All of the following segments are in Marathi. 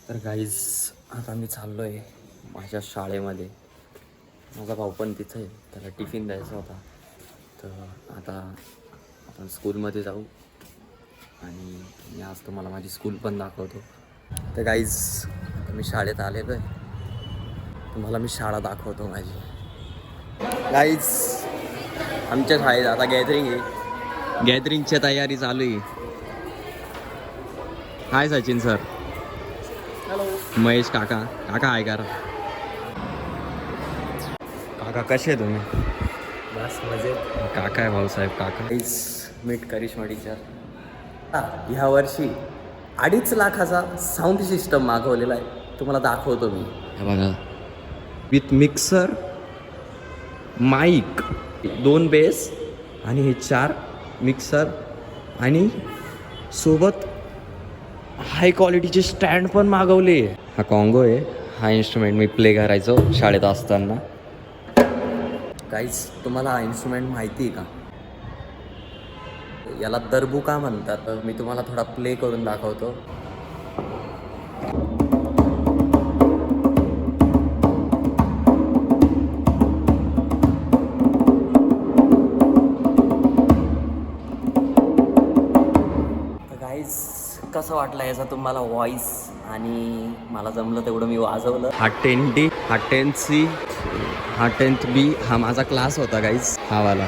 तर गाईज आता मी चाललो आहे माझ्या शाळेमध्ये. माझा भाऊ पण तिथं आहे, त्याला टिफिन द्यायचा होता. तर आता आपण स्कूलमध्ये जाऊ आणि मी आज तुम्हाला माझी स्कूल पण दाखवतो. तर गाईज आता मी शाळेत आलेलो आहे, तुम्हाला मी शाळा दाखवतो माझी. गाईज आमच्या शाळेत आता गॅदरिंग आहे, गॅदरिंगची तयारी चालू आहे. हाय सचिन सर. हॅलो महेश काका. काका आहे का? काका कसे आहे तुम्ही? बस मजेत. काका आहे भाऊसाहेब काका. Meet Karishma teacher. ह्या वर्षी 2.5 लाखाचा साऊंड सिस्टम मागवलेला आहे, तुम्हाला दाखवतो मी. हे बघा, विथ मिक्सर, माईक, 2 बेस आणि हे 4 मिक्सर आणि सोबत हाय क्वालिटीचे स्टँड पण मागवले. हा कॉंगो आहे, हा इन्स्ट्रुमेंट मी प्ले करायचो शाळेत असताना. काहीच तुम्हाला हा इन्स्ट्रुमेंट माहिती आहे का? याला दरबुका म्हणतात. मी तुम्हाला थोडा प्ले करून दाखवतो. कसं वाटलं याचा तुम्हाला व्हॉइस? आणि मला जमलं तेवढं मी वाजवलं. हा 10D, हा 10C, हा 10B हा माझा क्लास होता गाईज, हा वाला.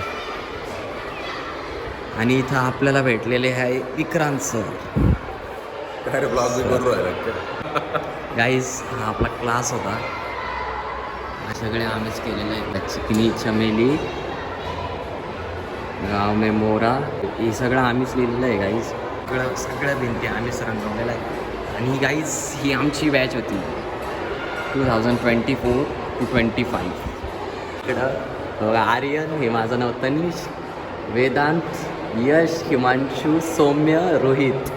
आणि इथं आपल्याला भेटलेले आहे विक्रांत सर. गाईज हा आपला क्लास होता, सगळे आम्हीच केलेलं आहे. चिकनी चमेली, गाव में मोरा, हे सगळं आम्हीच लिहिलेलं आहे गाईज. सगळ्या भिंती आम्हीच रंगवलेलं आहे. आणि गाईज ही आमची बॅच होती 2024 to 25. इकडं आर्यन, हे माझं नाव तनिष, वेदांत, यश, हिमांशू, सौम्य, रोहित.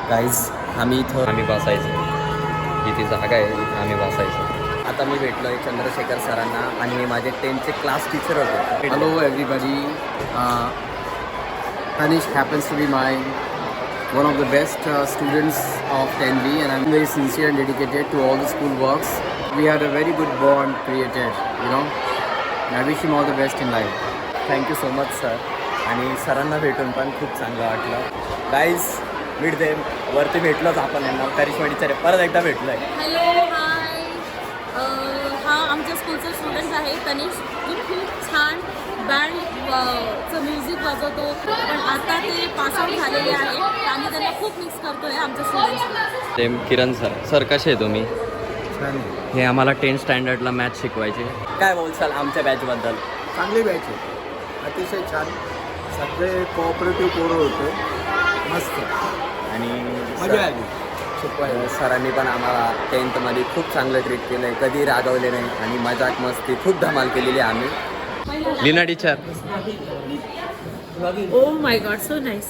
गाईज आम्ही बसायचो, इथे जागा आहे, इथं आम्ही बसायचो. आता मी भेटलो आहे चंद्रशेखर सरांना आणि हे माझे 10th चे क्लास टीचर होते. Hello everybody. Tanish happens to be one of the best students of 10B, and I'm very sincere and dedicated to all the school works. We had a very good bond created, you know. And I wish him all the best in life. Thank you so much sir. आणि सरांना भेटून पण खूप चांगलं वाटलं. गाईज मीट दे, वरती भेटलोच आपण यांना. करिश्मा टीचर परत एकदा भेटलो आहे. हॅलो, हाय. हा आमच्या स्कूलचा स्टुडंट आहे तनिष. तो खूप छान बँडचं म्युझिक वाजवतो, पण आता ते पासआउट झालेले आहे. आम्ही त्यांना खूप मिक्स करतो आहे आमच्या स्टुडंट्स. ते किरण सर. सर कसे आहे तुम्ही? हे आम्हाला 10th स्टँडर्डला मॅथ शिकवायचे. काय बोलसाल आमच्या बॅचबद्दल? चांगली बॅच आहे, अतिशय छान. सगळे कोऑपरेटिव्ह पोरं होते, मस्त. आणि मजा आली शिकवायला. सरांनी पण आम्हाला 10th मध्ये खूप चांगलं ट्रीट केलं आहे, कधी रागवले नाही आणि मजाक मस्ती खूप धमाल केलेली आहे आम्ही. Leena teacher. Oh my God, so nice.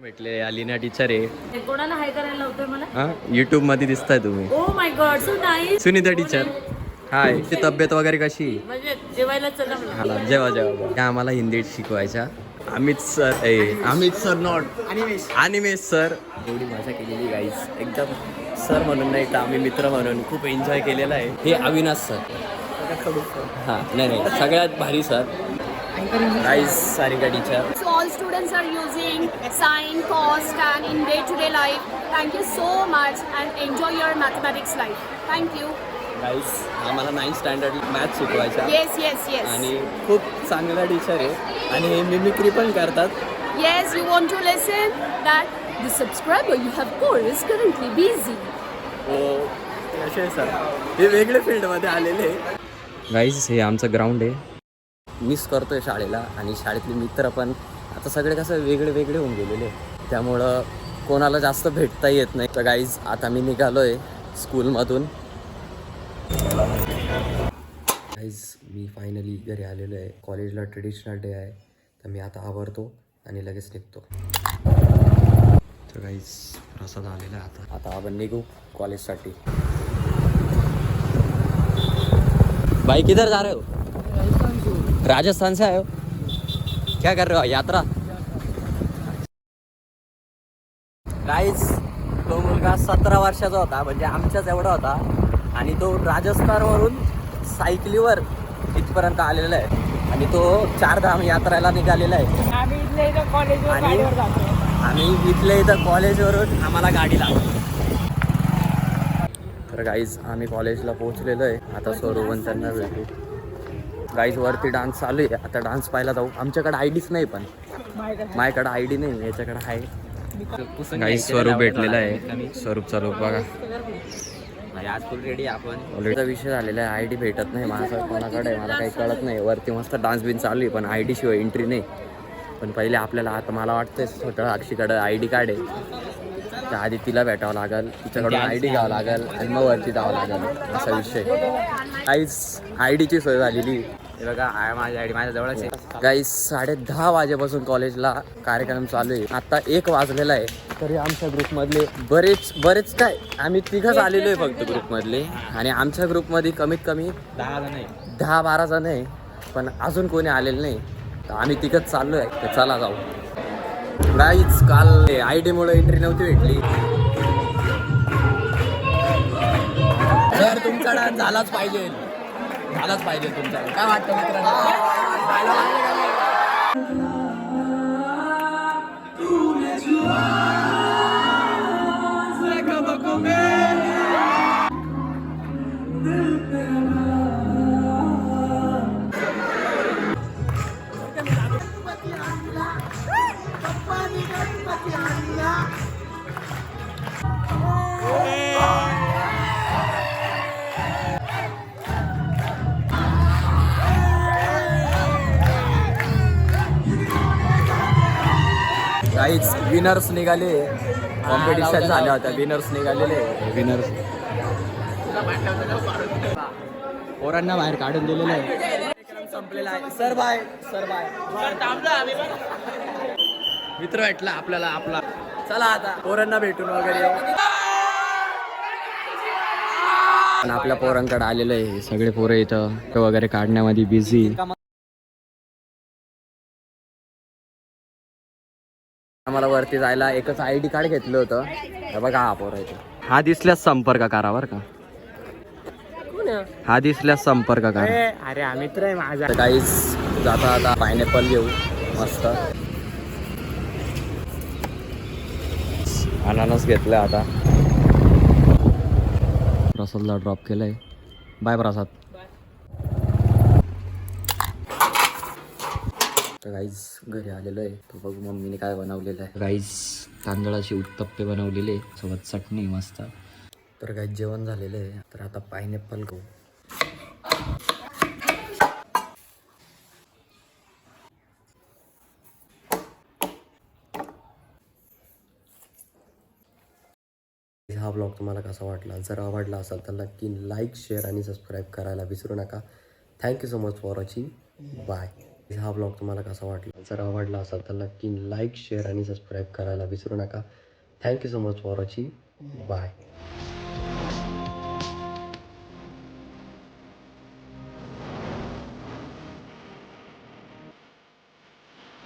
भेटले या लीना टीचर आहे. कोणाला हाय करायला लावतोय मला? हां, यूट्यूब मध्ये दिसताय तुम्ही. Oh my God, so nice. Sunita teacher. Hi. तब्येत वगैरे कशी? म्हणजे जेवायला चला. हाला जेव्हा त्या आम्हाला हिंदी शिकवायच्या. Amit sir not Animesh sir. एवढी मजा केलेली गाईज, एकदम सर म्हणून नाही तर आम्ही मित्र म्हणून खूप एन्जॉय केलेला आहे. हे अविनाश सर. हां नाही सगळ्यात भारी sir. Guys Sarika teacher. So all students are using sine, cos, tan in day-to-day life. Thank you so much and enjoy your mathematics life. Thank you. Guys आम्हाला 9th स्टँडर्ड मॅथ शिकवायचा. Yes. आणि खूप चांगला टीचर आहे आणि हे मिमिक्री पण करतात. Yes, you want to listen that the subscriber you have called is currently busy. हो कसे सर, हे वेगळे फील्डमध्ये आलेले. गाईज हे आमचं ग्राउंड आहे. मिस करतोय शाळेला आणि शाळेतले मित्र पण आता सगळे कसं वेगळे होऊन गेलेले, त्यामुळं कोणाला जास्त भेटता येत नाही. तर गाईज आता मी निघालोय स्कूलमधून. गाईज मी फायनली घरी आलेलो आहे. कॉलेजला ट्रेडिशनल डे आहे, तर मी आता आवरतो आणि लगेच निघतो. तर गाईज प्रसाद आलेला आहे. आता आपण निघू कॉलेजसाठी. भाई किधर जा रहे हो? राजस्थान से आए हो? क्या कर रहे हो? यात्रा. गाइस 2 मुलगा 17 वर्षाचा होता, म्हणजे आमच्याच एवढा होता, आणि तो राजस्थानवरून सायकलीवर इथपर्यंत आलेला आहे आणि तो 4 धाम यात्राला निघालेला आहे. आम्ही इथल्या इथं कॉलेजवर आणि गाडीवर जातो. आम्ही इथल्या इथं कॉलेजवरून आम्हाला गाडी लागली. तर गाईज आम्ही कॉलेजला पोहोचलेलो आहे. आता स्वरूपन त्यांना भेटू. गाईज वरती डान्स चालू आहे. आता डान्स पाहायला जाऊ. आमच्याकडे आयडीच नाही, पण माझ्याकडे आयडी नाही, याच्याकडे आहे. गाईज स्वरूप भेटलेला आहे. स्वरूप चालू बघा. आज फुल रेडी आपण. ऑलरेडी विषय झालेला आहे. आयडी भेटत नाही माझं कोणाकडे आहे, मला काही कळत नाही. वरती मस्त डान्स बिन चालू आहे, पण आयडी शिवाय एंट्री नाही. पण पहिले आपल्याला आता मला वाटतं स्वतः अक्षीकडे आयडी कार्ड आहे, त्या आधी तिला भेटावं लागेल, तिच्याकडून आयडी घ्यावं लागेल आणि मग वरती जावं लागेल, असा विषय. काहीच आयडीची सोय झालेली. हे बघा माझी आयडी माझ्या जवळच आहे. गाईस 10:30 वाजेपासून कॉलेजला कार्यक्रम चालू आहे. आता 1 वाजलेला आहे. तरी आमच्या ग्रुपमधले बरेच काय आम्ही 3घच आलेलो आहे फक्त ग्रुपमधले, आणि आमच्या ग्रुपमध्ये कमीत कमी 10-12 जण आहे, पण अजून कोणी आलेलं नाही. तर आम्ही 3घच चाललो आहे. तर चला जाऊ. गाईच काल आयडीमुळे एंट्री नव्हती भेटली. तर तुमचा डान्स झालाच पाहिजे तुमचा. काय वाटतं मित्रांनो? काहीच विनर्स निघाले. कॉम्पिटिशन झाल्या होत्या, विनर्स निघालेले. विनर्स पोरांना बाहेर काढून दिलेलं आहे. संपलेला आहे. Sir bye. मित्र भेटला आपल्याला आपला. चला आता पोरांना भेटून वगैरे. आपल्या पोरांकडे आलेलं आहे. सगळे पोरं इथं वगैरे काढण्यामध्ये बिझी. आम्हाला वरती जायला एकच आयडी कार्ड घेतलं होतं. हे बघा हा पोर आहे. हा दिसल्यास संपर्क करा बरं का. हा दिसल्यास संपर्क करा. अरे हा मित्र आहे माझा. काहीच जाता आता पायनॅपल घेऊ मस्त. अनानस घेतलं. आता प्रसादला ड्रॉप केलंय. बाय प्रसाद. तर गाईज घरी आलेलो आहे. तो बघू मम्मीने काय बनवलेलं आहे. गाईज तांदळाची उत्तप्पे बनवलेले सोबत चटणी मस्त. तर गाईज जेवण झालेलं आहे. तर आता पायनॅपल खाऊ. हा ब्लॉग तुम्हाला कसा वाटला? जर आवडला असेल तर नक्की लाईक, शेअर आणि सबस्क्राईब करायला विसरू नका. Thank you so much for watching. Bye. हा ब्लॉग तुम्हाला कसा वाटला? जर आवडला असेल तर नक्की लाईक, शेअर आणि सबस्क्राईब करायला विसरू नका. Thank you so much for watching. Bye.